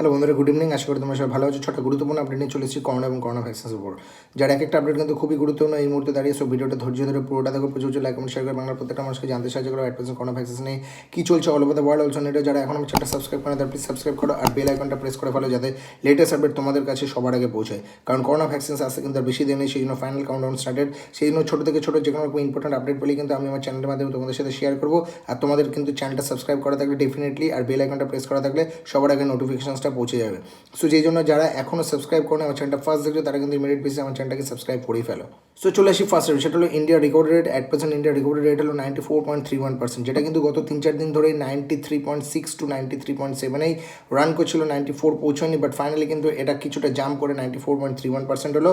Hello বন্ধুরা, good evening. আশা করি তোমরা সবাই ভালো আছো। ছোটো গুরুত্বপূর্ণ আপডেট নিয়ে চলে এসেছি করোনা এবং করোনা ভ্যাকসিনের উপর, যার এক একটা আপডেট কিন্তু খুবই গুরুত্বপূর্ণ এই মুহূর্তে দাঁড়িয়ে। সব ভিডিওটা ধৈর্য ধরে পুরোটা দেখো, প্রচুর লাইক কমেন্ট শেয়ার করে বাংলার প্রত্যেকটা মানুষকে জানতে সাহায্য করো অ্যাডভান্স করোনা ভ্যাকসিনে কী চলছে all over the world. Also নেটে যারা এখন আমার চ্যানেলটা সাবস্ক্রাইব করে তারা প্লিজ সাবস্ক্রাইব করো আর বেল আইকনটা প্রেস করে ফেলো, যাতে লেটেস্ট আপডেট তোমাদের কাছে সবার আগে পৌঁছায়। কারণ করোনা ভ্যাকসিন আসতে কিন্তু আর বেশি দিন নেই, সেই জন্য ফাইনাল কাউন্টডাউন স্টার্টেড। সেই জন্য ছোটো থেকে ছোটো যে কোনো ইম্পর্টেন্ট আপডেট বলি কিন্তু আমি আমার চ্যানেলের মাধ্যমে তোমাদের সাথে শেয়ার করবো। আর তোমাদের কিন্তু চ্যানেলটা সাবস্ক্রাইব করা থাকলে ডেফিনেটলি আর বেল আইকনটা প্রেস করা থাকলে সবার আগে নোটিফিকেশনসটা পৌঁছে যাবে। সো যেই জন্য যারা এখনও সাবস্ক্রাইব করে আমার চ্যানেলটা ফার্স্ট দেখছো তারা কিন্তু ইমিডিয়েট বেসিসে আমার চ্যানেলটাকে সাবস্ক্রাইব করেই ফেলো। সো চলে আসি ফার্স্ট রেট, সেটা হলো India record rate. At present India record rate হলো 94.31%, যেটা কিন্তু গত 3-4 দিন ধরেই 93.6 to 93.7 রান করছিল। 94 পৌঁছয়নি, বাট ফাইনালি কিন্তু এটা কিছুটা জাম্প করে 94.31% হলো।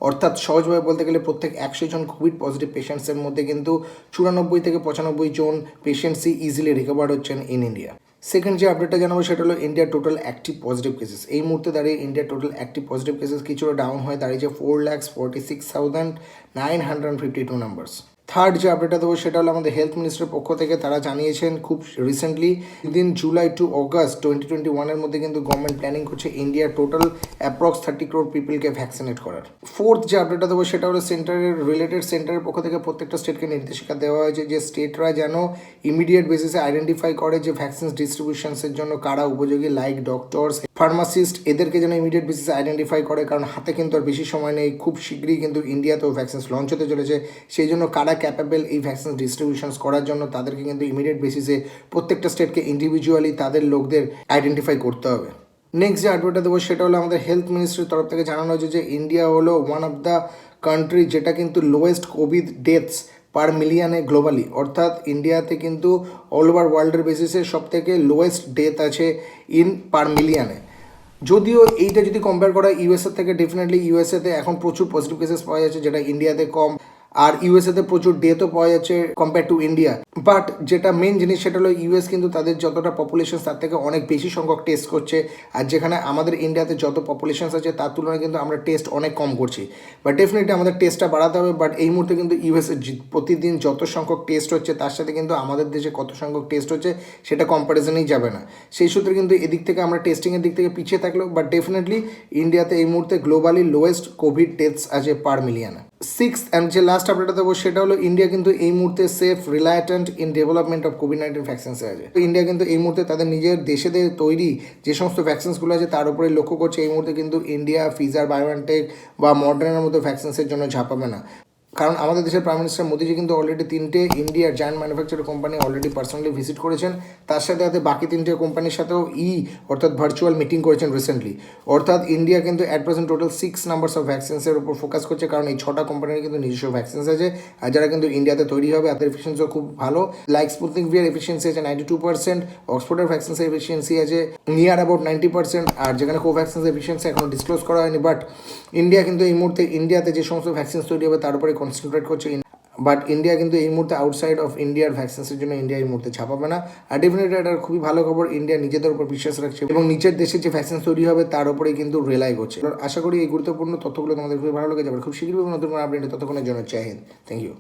অর্থাৎ সহজভাবে বলতে গেলে প্রত্যেক 100 জন কোভিড পজিটিভ পেশেন্টসের মধ্যে কিন্তু 94 থেকে 95 জন পেশেন্টসই ইজিলি রিকভার হচ্ছেন ইন ইন্ডিয়া। সেকেন্ড যে আপডেটটা জানাবো সেটা হলো ইন্ডিয়ার টোটাল অ্যাক্টিভ পজিটিভ কেসেস। এই মুহূর্তে দাঁড়িয়ে ইন্ডিয়ার টোটাল অ্যাক্টিভ পজিটিভ কেসেস কিছুটা ডাউন হয়ে দাঁড়িয়েছে 4,46,952 নাম্বারস। থার্ড যে আপডেটটা দেবো সেটা হলো আমাদের হেলথ মিনিস্ট্রির পক্ষ থেকে তারা জানিয়েছেন খুব recently within July to August 2021 মধ্যে কিন্তু গভর্নমেন্ট প্ল্যানিং করছে ইন্ডিয়ার টোটাল অ্যাপ্রক্স 30 crore পিপলকে ভ্যাকসিনেট করার। ফোর্থ যে আপডেটটা দেবো সেটা হলো সেন্টারের রিলেটেড সেন্টারের পক্ষ থেকে প্রত্যেকটা স্টেটকে নির্দেশিকা দেওয়া হয়েছে যে স্টেটরা যেন ইমিডিয়েট বেসিসে আইডেন্টিফাই করে যে ভ্যাকসিন ডিস্ট্রিবিউশনসের জন্য কারা উপযোগী, লাইক ডক্টরস, ফার্মাসিস্ট, এদেরকে যেন ইমিডিয়েট বেসিসে আইডেন্টিফাই করে। কারণ হাতে কিন্তু আর বেশি সময় নেই, খুব শীঘ্রই কিন্তু ইন্ডিয়াতেও ভ্যাকসিন লঞ্চ হতে চলেছে। সেই জন্য কারা ক্যাপেবল এই ভ্যাকসিন ডিস্ট্রিবিউশনস করার জন্য তাদেরকে কিন্তু ইমিডিয়েট বেসিসে প্রত্যেকটা স্টেটকে ইন্ডিভিজুয়ালি তাদের লোকদের আইডেন্টিফাই করতে হবে। নেক্সট যে আপডেটটা দেবো সেটা হলো আমাদের হেলথ মিনিস্ট্রির তরফ থেকে জানানো হয়েছে যে ইন্ডিয়া হলো ওয়ান অফ দ্য কান্ট্রি যেটা কিন্তু লোয়েস্ট কোভিড ডেথস পার মিলিয়নে গ্লোবালি। অর্থাৎ ইন্ডিয়াতে কিন্তু অল ওভার ওয়ার্ল্ডের বেসিসে সব থেকে লোয়েস্ট ডেথ আছে ইন পার মিলিয়নে। যদিও এইটা যদি কম্পেয়ার করা ইউএসএর থেকে, ডেফিনেটলি ইউএসএতে এখন প্রচুর পজিটিভ কেসেস পাওয়া যাচ্ছে যেটা ইন্ডিয়াতে কম, আর ইউএসএতে প্রচুর ডেথও পাওয়া যাচ্ছে কম্পেয়ার টু ইন্ডিয়া। বাট যেটা মেন জিনিস সেটা হলো ইউএস কিন্তু তাদের যতটা পপুলেশন তার থেকে অনেক বেশি সংখ্যক টেস্ট করছে, আর যেখানে আমাদের ইন্ডিয়াতে যত পপুলেশন আছে তার তুলনায় কিন্তু আমরা টেস্ট অনেক কম করছি। বাট ডেফিনেটলি আমাদের টেস্টটা বাড়াতে হবে। বাট এই মুহূর্তে কিন্তু ইউএসএ প্রতিদিন যত সংখ্যক টেস্ট হচ্ছে তার সাথে কিন্তু আমাদের দেশে কত সংখ্যক টেস্ট হচ্ছে সেটা কম্প্যারিজনেই যাবে না। সেই সূত্রে কিন্তু এদিক থেকে আমরা টেস্টিংয়ের দিক থেকে পিছিয়ে থাকলেও বাট ডেফিনেটলি ইন্ডিয়াতে এই মুহূর্তে গ্লোবালি লোয়েস্ট কোভিড ডেথস আছে পার মিলিয়নে। সিক্স অ্যান্ড যে লাস্ট আপডেটটা দেবো সেটা হলো ইন্ডিয়া কিন্তু এই মুহূর্তে self reliant in development of কোভিড-19 ভ্যাকসিনসে আছে। ইন্ডিয়া কিন্তু এই মুহূর্তে তাদের নিজের দেশেদের তৈরি যে সমস্ত ভ্যাকসিনসগুলো আছে তার উপরে লক্ষ্য করছে। এই মুহূর্তে কিন্তু ইন্ডিয়া ফিজার, বায়োএনটেক বা মডার্নার মতো ভ্যাকসিনসের জন্য ঝাঁপাবে না। কারণ আমাদের দেশের প্রাইম মিনিস্টার মোদিজি কিন্তু অলরেডি 3টে ইন্ডিয়ার giant manufacture company already personally visit করেছেন। তার সাথে সাথে বাকি 3টে কোম্পানির সাথেও অর্থাৎ ভার্চুয়াল মিটিং করেছেন রিসেন্টলি। অর্থাৎ ইন্ডিয়া কিন্তু at present total 6 numbers of ভ্যাকসিনসের উপর ফোকাস করছে, কারণ এই 6টা কোম্পানির কিন্তু নিজস্ব ভ্যাকসিনস আছে আর যারা কিন্তু ইন্ডিয়াতে তৈরি হবে তাদের এফিসিয়েন্সিও খুব ভালো। লাইক স্পুতনিক ভির এফিসিয়েন্সি আছে 92%, অক্সফোর্ডের ভ্যাকসিনসের এফিসিয়েন্সি আছে নিয়ার অ্যাবাউট 90%, আর যেখানে কোভ্যাক্সিনের এফিসিয়েন্সি এখনও ডিসক্লোজ করা হয়নি। বাট ইন্ডিয়া কিন্তু এই মুহূর্তে ইন্ডিয়াতে যে সমস্ত ভ্যাকসিনস তৈরি হবে তার উপরে কনসেন্ট্রেট করছে। বাট ইন্ডিয়া কিন্তু এই মুহূর্তে আউটসাইড অফ ইন্ডিয়ার ভ্যাকসিনসের জন্য ইন্ডিয়া এই মুহূর্তে ছাপাবে না। আর ডেফিনেটলি এটা খুবই ভালো খবর, ইন্ডিয়া নিজেদের উপর বিশ্বাস রাখছে এবং নিচের দেশে যে ভ্যাকসিন তৈরি হবে তার উপরেই কিন্তু রিলাই করছে। আশা করি এই গুরুত্বপূর্ণ তথ্যগুলো তোমাদের খুবই ভালো লেগে যাবে। খুব শীঘ্রই নতুন আপডেট, ততক্ষণের জন্য জয় হিন্দ, থ্যাংক ইউ।